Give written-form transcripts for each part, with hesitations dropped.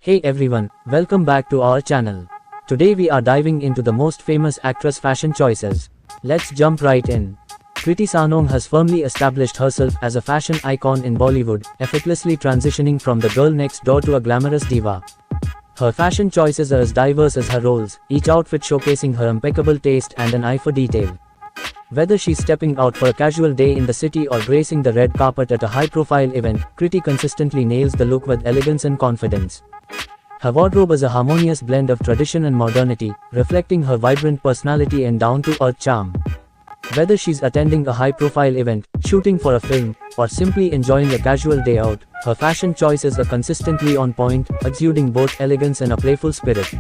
Hey everyone, welcome back to our channel. Today we are diving into the most famous actress fashion choices. Let's jump right in. Kriti Sanon has firmly established herself as a fashion icon in Bollywood, effortlessly transitioning from the girl next door to a glamorous diva. Her fashion choices are as diverse as her roles, each outfit showcasing her impeccable taste and an eye for detail. Whether she's stepping out for a casual day in the city or gracing the red carpet at a high-profile event, Kriti consistently nails the look with elegance and confidence. Her wardrobe is a harmonious blend of tradition and modernity, reflecting her vibrant personality and down-to-earth charm. Whether she's attending a high-profile event, shooting for a film, or simply enjoying a casual day out, her fashion choices are consistently on point, exuding both elegance and a playful spirit.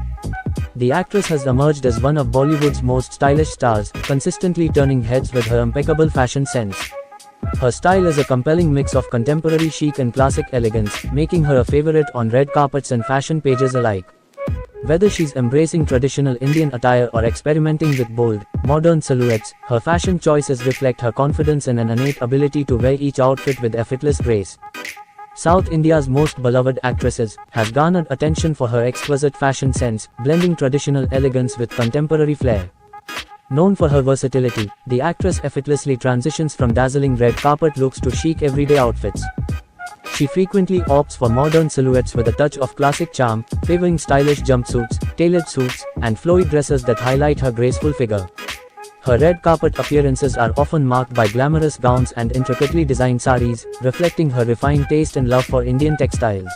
The actress has emerged as one of Bollywood's most stylish stars, consistently turning heads with her impeccable fashion sense. Her style is a compelling mix of contemporary chic and classic elegance, making her a favorite on red carpets and fashion pages alike. Whether she's embracing traditional Indian attire or experimenting with bold, modern silhouettes, her fashion choices reflect her confidence and an innate ability to wear each outfit with effortless grace. South India's most beloved actresses has garnered attention for her exquisite fashion sense, blending traditional elegance with contemporary flair. Known for her versatility, the actress effortlessly transitions from dazzling red carpet looks to chic everyday outfits. She frequently opts for modern silhouettes with a touch of classic charm, favoring stylish jumpsuits, tailored suits, and flowy dresses that highlight her graceful figure. Her red carpet appearances are often marked by glamorous gowns and intricately designed saris, reflecting her refined taste and love for Indian textiles.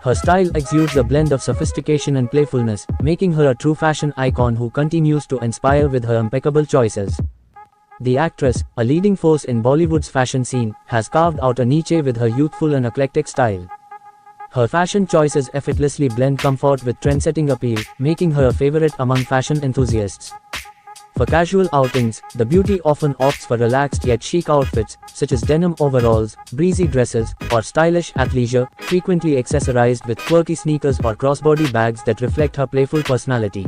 Her style exudes a blend of sophistication and playfulness, making her a true fashion icon who continues to inspire with her impeccable choices. The actress, a leading force in Bollywood's fashion scene, has carved out a niche with her youthful and eclectic style. Her fashion choices effortlessly blend comfort with trend-setting appeal, making her a favorite among fashion enthusiasts. For casual outings, the beauty often opts for relaxed yet chic outfits, such as denim overalls, breezy dresses, or stylish athleisure, frequently accessorized with quirky sneakers or crossbody bags that reflect her playful personality.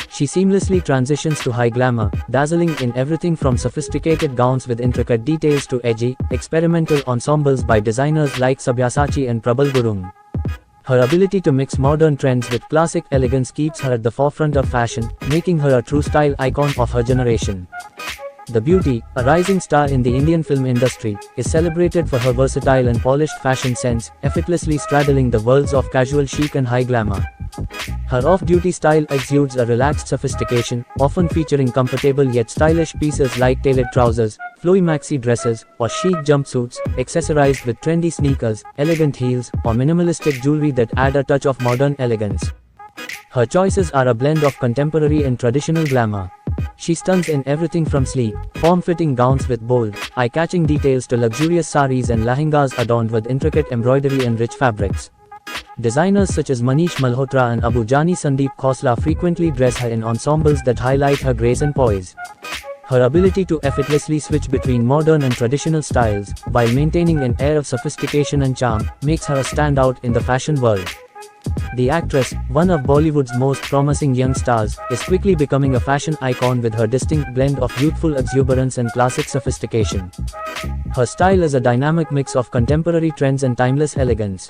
She seamlessly transitions to high glamour, dazzling in everything from sophisticated gowns with intricate details to edgy, experimental ensembles by designers like Sabyasachi and Prabal Gurung. Her ability to mix modern trends with classic elegance keeps her at the forefront of fashion, making her a true style icon of her generation. The beauty, a rising star in the Indian film industry, is celebrated for her versatile and polished fashion sense, effortlessly straddling the worlds of casual chic and high glamour. Her off-duty style exudes a relaxed sophistication, often featuring comfortable yet stylish pieces like tailored trousers, flowy maxi dresses, or chic jumpsuits, accessorized with trendy sneakers, elegant heels, or minimalistic jewelry that add a touch of modern elegance. Her choices are a blend of contemporary and traditional glamour. She stuns in everything from sleek, form-fitting gowns with bold, eye-catching details to luxurious saris and lehengas adorned with intricate embroidery and rich fabrics. Designers such as Manish Malhotra and Abu Jani Sandeep Khosla frequently dress her in ensembles that highlight her grace and poise. Her ability to effortlessly switch between modern and traditional styles, while maintaining an air of sophistication and charm, makes her a standout in the fashion world. The actress, one of Bollywood's most promising young stars, is quickly becoming a fashion icon with her distinct blend of youthful exuberance and classic sophistication. Her style is a dynamic mix of contemporary trends and timeless elegance.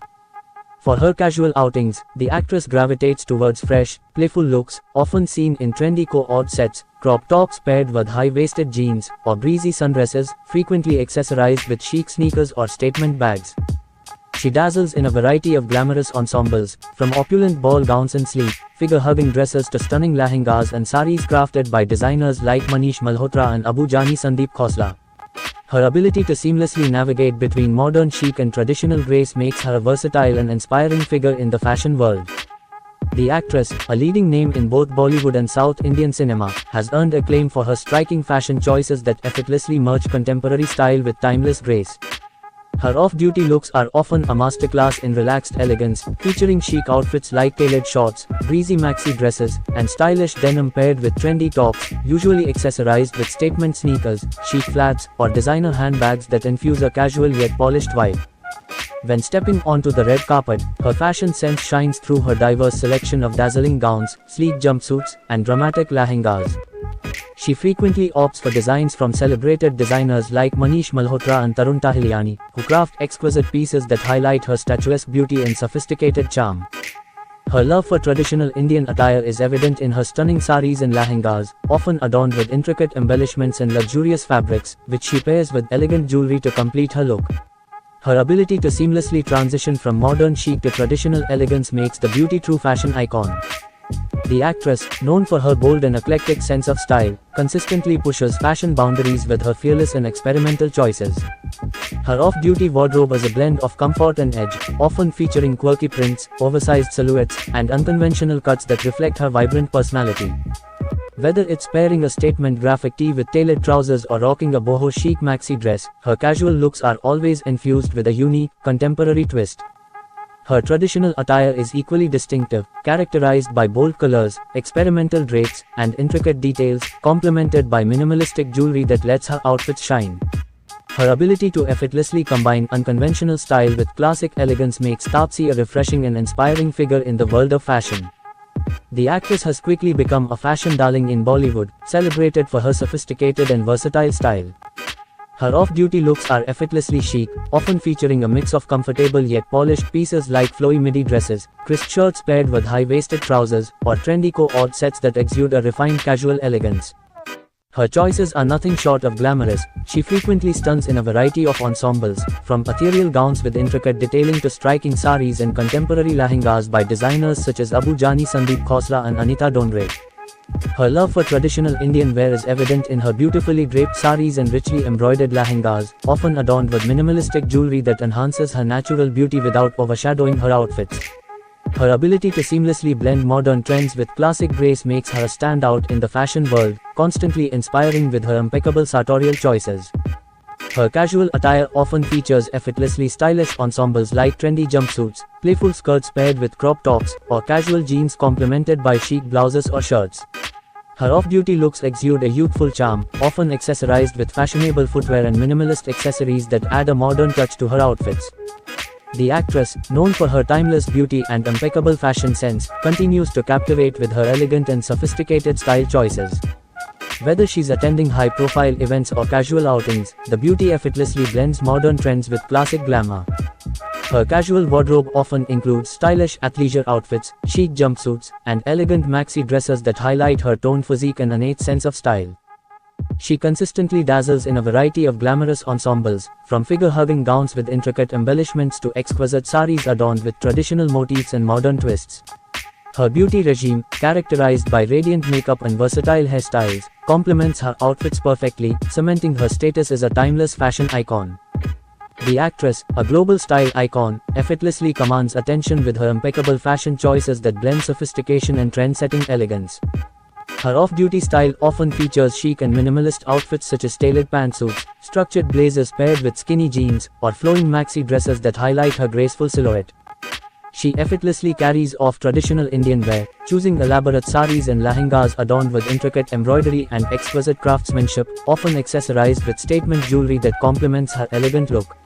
For her casual outings, the actress gravitates towards fresh, playful looks, often seen in trendy co-ord sets, crop tops paired with high-waisted jeans, or breezy sundresses, frequently accessorized with chic sneakers or statement bags. She dazzles in a variety of glamorous ensembles, from opulent ball gowns and sleek, figure-hugging dresses to stunning lehengas and saris crafted by designers like Manish Malhotra and Abu Jani Sandeep Khosla. Her ability to seamlessly navigate between modern chic and traditional grace makes her a versatile and inspiring figure in the fashion world. The actress, a leading name in both Bollywood and South Indian cinema, has earned acclaim for her striking fashion choices that effortlessly merge contemporary style with timeless grace. Her off-duty looks are often a masterclass in relaxed elegance, featuring chic outfits like tailored shorts, breezy maxi dresses, and stylish denim paired with trendy tops, usually accessorized with statement sneakers, chic flats, or designer handbags that infuse a casual yet polished vibe. When stepping onto the red carpet, her fashion sense shines through her diverse selection of dazzling gowns, sleek jumpsuits, and dramatic lehengas. She frequently opts for designs from celebrated designers like Manish Malhotra and Tarun Tahiliani, who craft exquisite pieces that highlight her statuesque beauty and sophisticated charm. Her love for traditional Indian attire is evident in her stunning saris and lehengas, often adorned with intricate embellishments and luxurious fabrics, which she pairs with elegant jewelry to complete her look. Her ability to seamlessly transition from modern chic to traditional elegance makes the beauty true fashion icon. The actress, known for her bold and eclectic sense of style, consistently pushes fashion boundaries with her fearless and experimental choices. Her off-duty wardrobe is a blend of comfort and edge, often featuring quirky prints, oversized silhouettes, and unconventional cuts that reflect her vibrant personality. Whether it's pairing a statement graphic tee with tailored trousers or rocking a boho chic maxi dress, her casual looks are always infused with a unique, contemporary twist. Her traditional attire is equally distinctive, characterized by bold colors, experimental drapes, and intricate details, complemented by minimalistic jewelry that lets her outfits shine. Her ability to effortlessly combine unconventional style with classic elegance makes Taapsee a refreshing and inspiring figure in the world of fashion. The actress has quickly become a fashion darling in Bollywood, celebrated for her sophisticated and versatile style. Her off-duty looks are effortlessly chic, often featuring a mix of comfortable yet polished pieces like flowy midi dresses, crisp shirts paired with high-waisted trousers, or trendy co-ord sets that exude a refined casual elegance. Her choices are nothing short of glamorous. She frequently stunts in a variety of ensembles, from ethereal gowns with intricate detailing to striking saris and contemporary lehengas by designers such as Abu Jani Sandeep Khosla and Anita Dongre. Her love for traditional Indian wear is evident in her beautifully draped saris and richly embroidered lehengas, often adorned with minimalistic jewelry that enhances her natural beauty without overshadowing her outfits. Her ability to seamlessly blend modern trends with classic grace makes her a standout in the fashion world, constantly inspiring with her impeccable sartorial choices. Her casual attire often features effortlessly stylish ensembles like trendy jumpsuits, playful skirts paired with crop tops, or casual jeans complemented by chic blouses or shirts. Her off-duty looks exude a youthful charm, often accessorized with fashionable footwear and minimalist accessories that add a modern touch to her outfits. The actress, known for her timeless beauty and impeccable fashion sense, continues to captivate with her elegant and sophisticated style choices. Whether she's attending high-profile events or casual outings, the beauty effortlessly blends modern trends with classic glamour. Her casual wardrobe often includes stylish athleisure outfits, chic jumpsuits, and elegant maxi dresses that highlight her toned physique and innate sense of style. She consistently dazzles in a variety of glamorous ensembles, from figure-hugging gowns with intricate embellishments to exquisite saris adorned with traditional motifs and modern twists. Her beauty regime, characterized by radiant makeup and versatile hairstyles, complements her outfits perfectly, cementing her status as a timeless fashion icon. The actress, a global style icon, effortlessly commands attention with her impeccable fashion choices that blend sophistication and trend-setting elegance. Her off-duty style often features chic and minimalist outfits such as tailored pantsuits, structured blazers paired with skinny jeans, or flowing maxi dresses that highlight her graceful silhouette. She effortlessly carries off traditional Indian wear, choosing elaborate saris and lehengas adorned with intricate embroidery and exquisite craftsmanship, often accessorized with statement jewelry that complements her elegant look.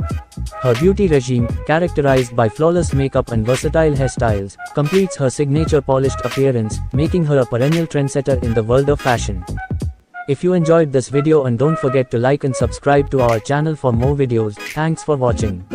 Her beauty regime, characterized by flawless makeup and versatile hairstyles, completes her signature polished appearance, making her a perennial trendsetter in the world of fashion. If you enjoyed this video, and don't forget to like and subscribe to our channel for more videos. Thanks for watching.